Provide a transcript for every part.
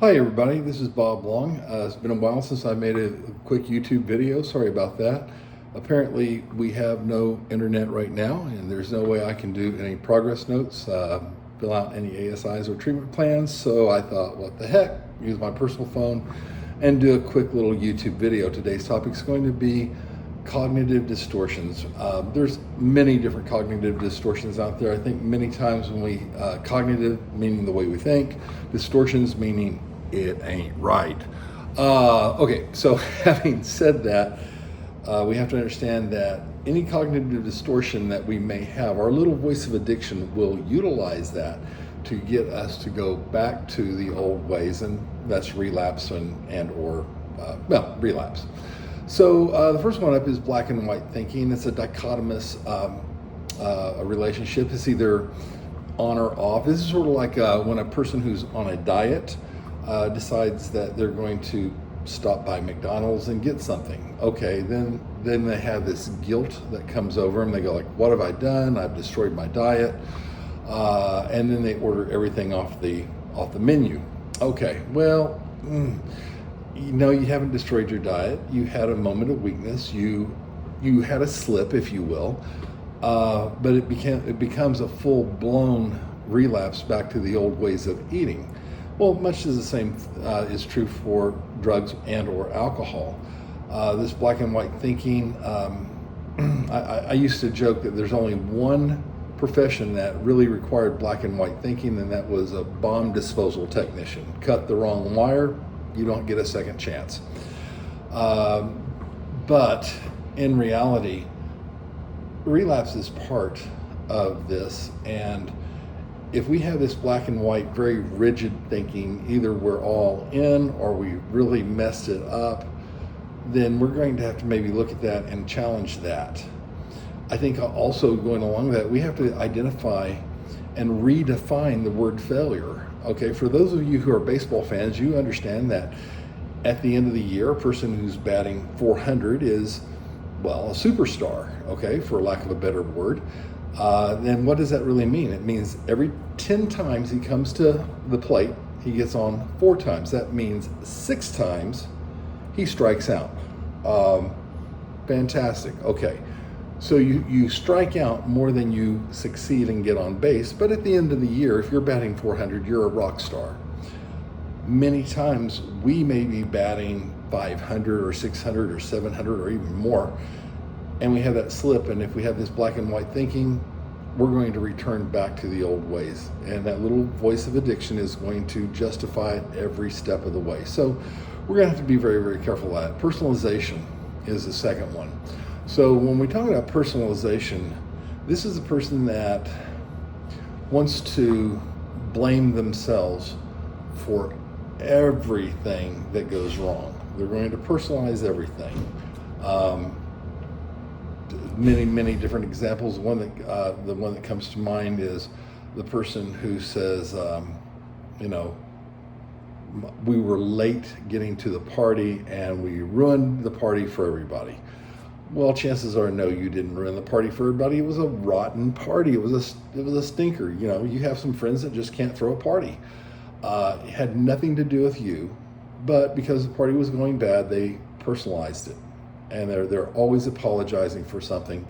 Hi everybody, this is Bob Long. It's been a while since I made a quick YouTube video. Sorry about that. Apparently we have no internet right now and there's no way I can do any progress notes, fill out any ASIs or treatment plans. So I thought, what the heck, use my personal phone and do a quick little YouTube video. Today's topic is going to be cognitive distortions. There's many different cognitive distortions out there. I think many times when we, cognitive meaning the way we think, distortions meaning it ain't right. Okay, so having said that, we have to understand that any cognitive distortion that we may have, our little voice of addiction will utilize that to get us to go back to the old ways, and that's relapse or relapse. So the first one up is black and white thinking. It's a dichotomous relationship. It's either on or off. This is sort of like when a person who's on a diet decides that they're going to stop by McDonald's and get something. Okay, then they have this guilt that comes over them. They go like, what have I done? I've destroyed my diet. And then they order everything off the menu. Okay, well, no, you haven't destroyed your diet. You had a moment of weakness. You had a slip, if you will, but it becomes a full-blown relapse back to the old ways of eating. Well, much as the same is true for drugs and or alcohol. This black and white thinking, I used to joke that there's only one profession that really required black and white thinking, and that was a bomb disposal technician. Cut the wrong wire, you don't get a second chance. But in reality, relapse is part of this, and if we have this black and white, very rigid thinking, either we're all in or we really messed it up, then we're going to have to maybe look at that and challenge that. I think also going along with that, we have to identify and redefine the word failure. Okay, for those of you who are baseball fans, you understand that at the end of the year, a person who's batting 400 is, well, a superstar, okay, for lack of a better word. Then what does that really mean? It means every 10 times he comes to the plate, he gets on 4 times. That means 6 times he strikes out. Fantastic, okay. So you strike out more than you succeed and get on base, but at the end of the year, if you're batting 400, you're a rock star. Many times we may be batting 500 or 600 or 700 or even more, and we have that slip, and if we have this black and white thinking, we're going to return back to the old ways, and that little voice of addiction is going to justify it every step of the way. So we're going to have to be very, very careful at it. Personalization is the second one. So when we talk about personalization, this is a person that wants to blame themselves for everything that goes wrong. They're going to personalize everything. Many different examples. The one that comes to mind is the person who says, we were late getting to the party and we ruined the party for everybody. Well, chances are, no, you didn't ruin the party for everybody. It was a rotten party. It was a stinker. You know, you have some friends that just can't throw a party. It had nothing to do with you, but because the party was going bad, they personalized it, and they're always apologizing for something.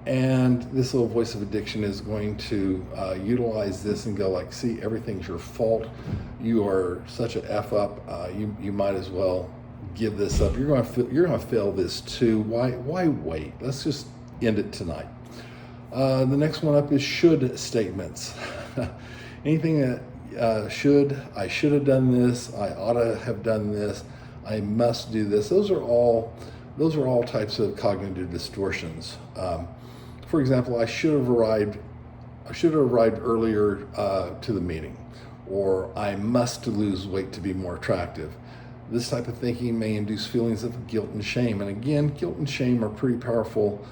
And this little voice of addiction is going to utilize this and go like, see, everything's your fault. You are such an F up. You might as well give this up. You're going to fail this too. Why wait? Let's just end it tonight. The next one up is should statements. Anything that I should have done this, I ought to have done this, I must do this. Those are all types of cognitive distortions. For example, I should have arrived earlier to the meeting, or I must lose weight to be more attractive. This type of thinking may induce feelings of guilt and shame. And again, guilt and shame are pretty powerful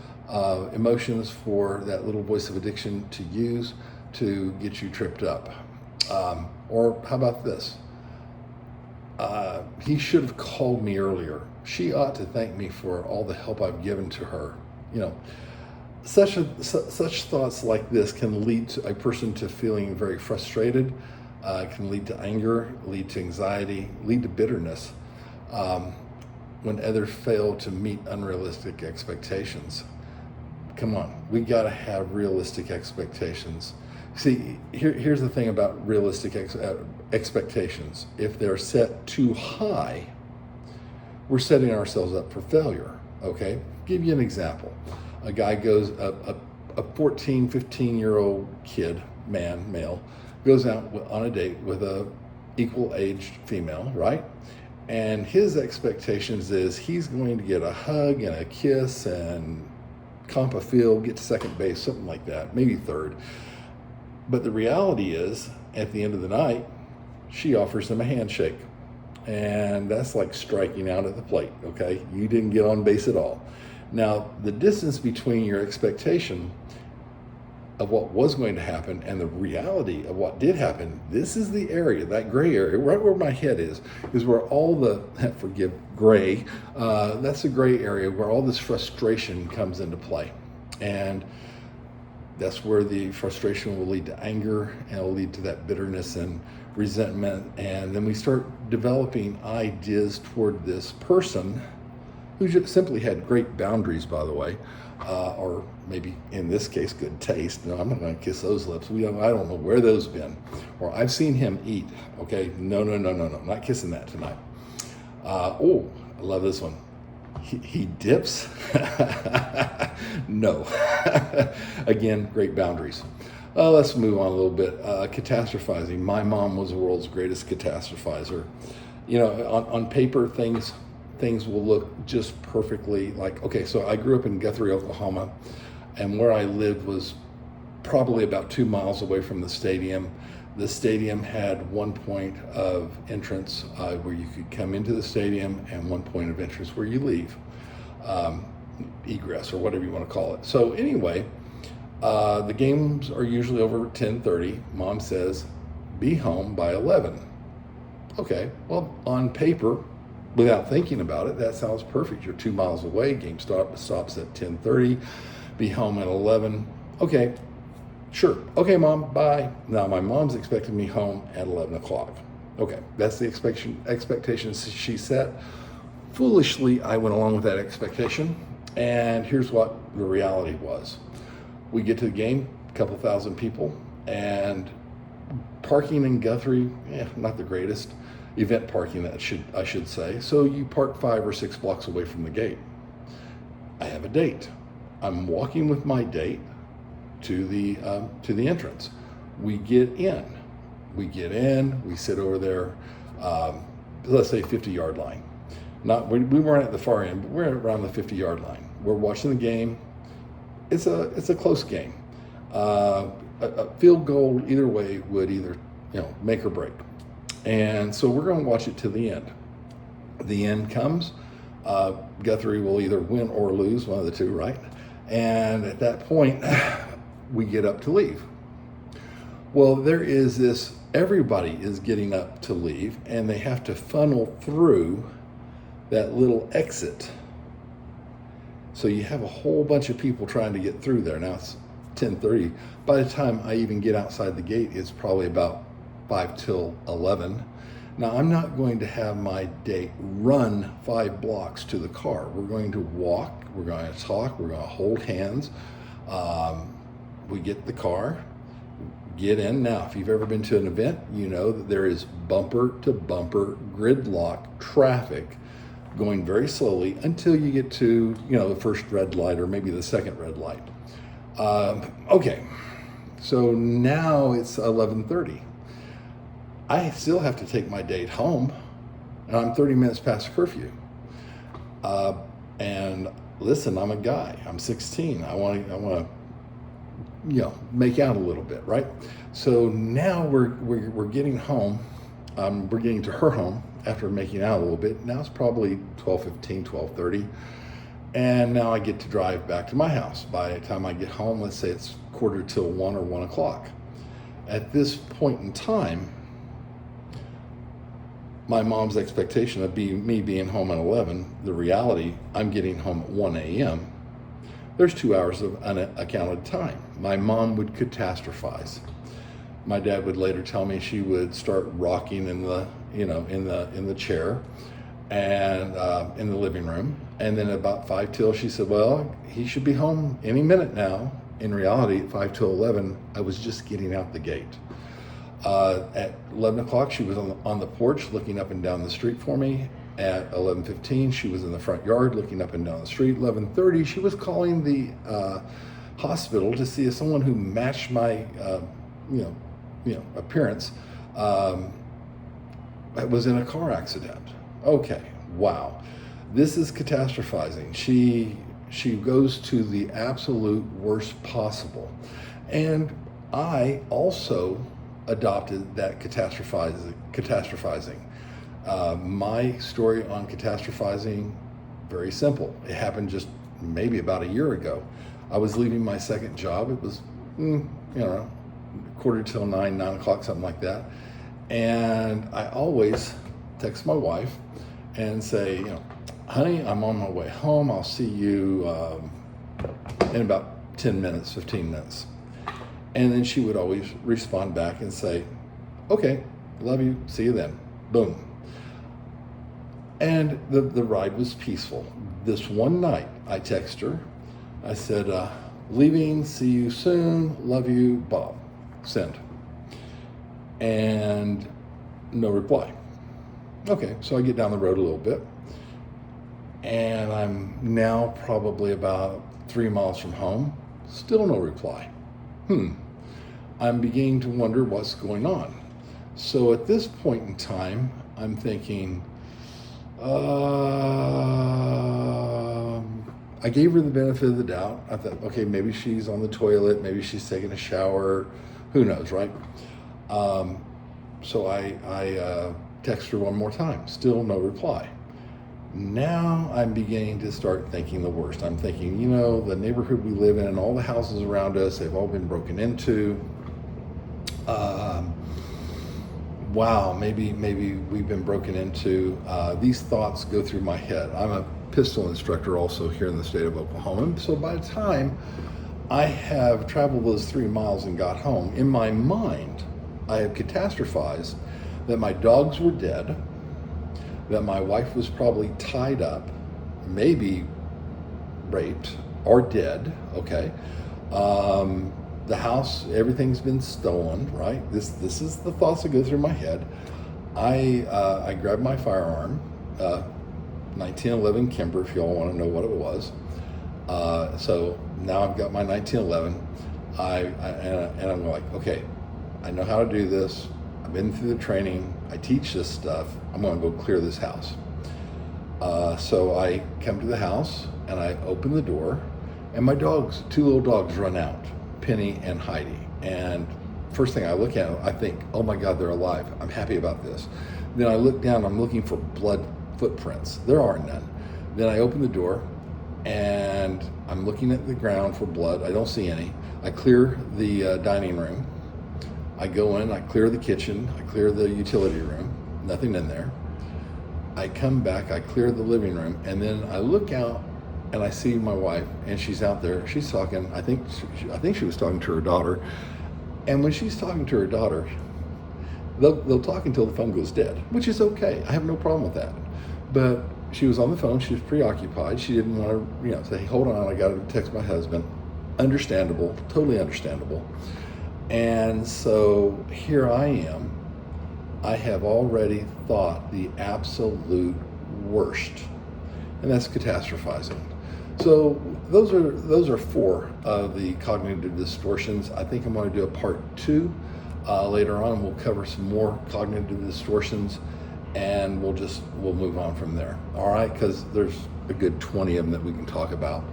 emotions for that little voice of addiction to use to get you tripped up. Or how about this? He should have called me earlier. She ought to thank me for all the help I've given to her. You know, such thoughts like this can lead to a person to feeling very frustrated, It can lead to anger, lead to anxiety, lead to bitterness when others fail to meet unrealistic expectations. Come on, we got to have realistic expectations. See, here's the thing about realistic expectations. If they're set too high, we're setting ourselves up for failure, okay? Give you an example. A guy goes, a 14, 15-year-old kid, male, goes out on a date with a equal-aged female, right? And his expectations is he's going to get a hug and a kiss and comp a field, get to second base, something like that, maybe third. But the reality is, at the end of the night, she offers him a handshake. And that's like striking out at the plate, okay? You didn't get on base at all. Now, the distance between your expectation of what was going to happen and the reality of what did happen, this is the area, that gray area, right where my head is where all the, forgive gray, that's the gray area where all this frustration comes into play. And that's where the frustration will lead to anger, and it'll lead to that bitterness and resentment. And then we start developing ideas toward this person who just simply had great boundaries, by the way, or maybe in this case, good taste. No, I'm not going to kiss those lips. I don't know where those been. Or I've seen him eat. Okay, no, not kissing that tonight. Oh, I love this one. He dips? No. Again, great boundaries. Let's move on a little bit. Catastrophizing. My mom was the world's greatest catastrophizer. You know, on paper, things will look just perfectly like, okay, so I grew up in Guthrie, Oklahoma, and where I lived was probably about 2 miles away from the stadium. The stadium had one point of entrance where you could come into the stadium and one point of entrance where you leave, egress or whatever you want to call it. So anyway, the games are usually over at 10:30. Mom says, be home by 11. Okay, well, on paper, without thinking about it, that sounds perfect. You're 2 miles away, game stops at 10:30, be home at 11. Okay. Sure. Okay, Mom, bye. Now, my mom's expecting me home at 11 o'clock. Okay, that's the expectation she set. Foolishly, I went along with that expectation, and here's what the reality was. We get to the game, a couple thousand people, and parking in Guthrie, not the greatest. Event parking, I should say. So you park 5 or 6 blocks away from the gate. I have a date. I'm walking with my date to the entrance. We get in, we sit over there, let's say 50-yard line. We weren't at the far end, but we're around the 50-yard line. We're watching the game. It's a close game. A field goal either way would either make or break. And so we're going to watch it to the end. The end comes. Guthrie will either win or lose, one of the two, right? And at that point, we get up to leave. Well, there is this, everybody is getting up to leave, and they have to funnel through that little exit. So you have a whole bunch of people trying to get through there. Now it's 10:30. By the time I even get outside the gate, it's probably about 5 till 11. Now, I'm not going to have my date run 5 blocks to the car. We're going to walk, we're going to talk, we're going to hold hands. We get the car, get in. Now, if you've ever been to an event, you know that there is bumper to bumper gridlock traffic going very slowly until you get to, the first red light or maybe the second red light. Okay, so now it's 11:30. I still have to take my date home, and I'm 30 minutes past curfew. And listen, I'm a guy. I'm 16. I want to, make out a little bit, right? So now we're getting home. We're getting to her home after making out a little bit. Now it's probably 12:15, 12:30. And now I get to drive back to my house. By the time I get home, let's say it's 1:45 or 1 o'clock. At this point in time, my mom's expectation of me being home at 11, the reality, I'm getting home at 1 a.m. There's 2 hours of unaccounted time. My mom would catastrophize. My dad would later tell me she would start rocking in the, in the chair and in the living room. And then about 5 till, she said, well, he should be home any minute now. In reality, at 5 till 11, I was just getting out the gate. At 11 o'clock, she was on the porch looking up and down the street for me. At 11:15, she was in the front yard looking up and down the street. 11:30, she was calling the hospital to see if someone who matched my, appearance was in a car accident. Okay, wow. This is catastrophizing. She goes to the absolute worst possible. And I also adopted that catastrophizing. My story on catastrophizing, very simple. It happened just maybe about a year ago. I was leaving my second job. It was, 9:45, 9 o'clock, something like that. And I always text my wife and say, honey, I'm on my way home. I'll see you in about 10 minutes, 15 minutes. And then she would always respond back and say, okay, love you, see you then. Boom. And the ride was peaceful. This one night, I text her. I said, leaving, see you soon, love you, Bob. Send. And no reply. Okay, so I get down the road a little bit. And I'm now probably about 3 miles from home. Still no reply. I'm beginning to wonder what's going on. So at this point in time, I'm thinking, I gave her the benefit of the doubt. I thought, okay, maybe she's on the toilet, maybe she's taking a shower, who knows, right? So I text her one more time, still no reply. Now I'm beginning to start thinking the worst. I'm thinking, the neighborhood we live in and all the houses around us, they've all been broken into. Wow, maybe we've been broken into. These thoughts go through my head. I'm a pistol instructor also here in the state of Oklahoma. So by the time I have traveled those 3 miles and got home, in my mind, I have catastrophized that my dogs were dead, that my wife was probably tied up, maybe raped or dead, okay? The house, everything's been stolen, right? This is the thoughts that go through my head. I grabbed my firearm, 1911 Kimber, if y'all want to know what it was. So now I've got my 1911. And I'm like, okay, I know how to do this. I've been through the training. I teach this stuff. I'm going to go clear this house. So I come to the house and I open the door, and my dogs, 2 little dogs, run out, Penny and Heidi. And first thing I look at them, I think, oh my God, they're alive. I'm happy about this. Then I look down, I'm looking for blood footprints. There are none. Then I open the door and I'm looking at the ground for blood. I don't see any. I clear the dining room. I go in, I clear the kitchen, I clear the utility room, nothing in there. I come back, I clear the living room, and then I look out and I see my wife, and she's out there. She's talking. I think she was talking to her daughter. And when she's talking to her daughter, they'll talk until the phone goes dead, which is okay. I have no problem with that. But she was on the phone. She was preoccupied. She didn't want to, say, hold on, I got to text my husband. Understandable, totally understandable. And so here I am. I have already thought the absolute worst, and that's catastrophizing. So those are 4 of the cognitive distortions. I think I'm going to do a part 2 later on. We'll cover some more cognitive distortions, and we'll move on from there. All right, because there's a good 20 of them that we can talk about.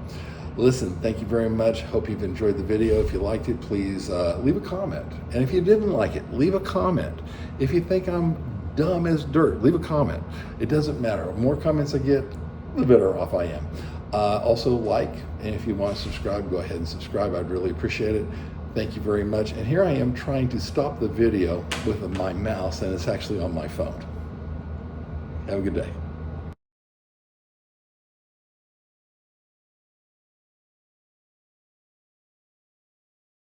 Listen, thank you very much. Hope you've enjoyed the video. If you liked it, please leave a comment. And if you didn't like it, leave a comment. If you think I'm dumb as dirt, leave a comment. It doesn't matter. The more comments I get, the better off I am. Also like, and if you want to subscribe, go ahead and subscribe. I'd really appreciate it. Thank you very much. And here I am trying to stop the video with my mouse, and it's actually on my phone. Have a good day.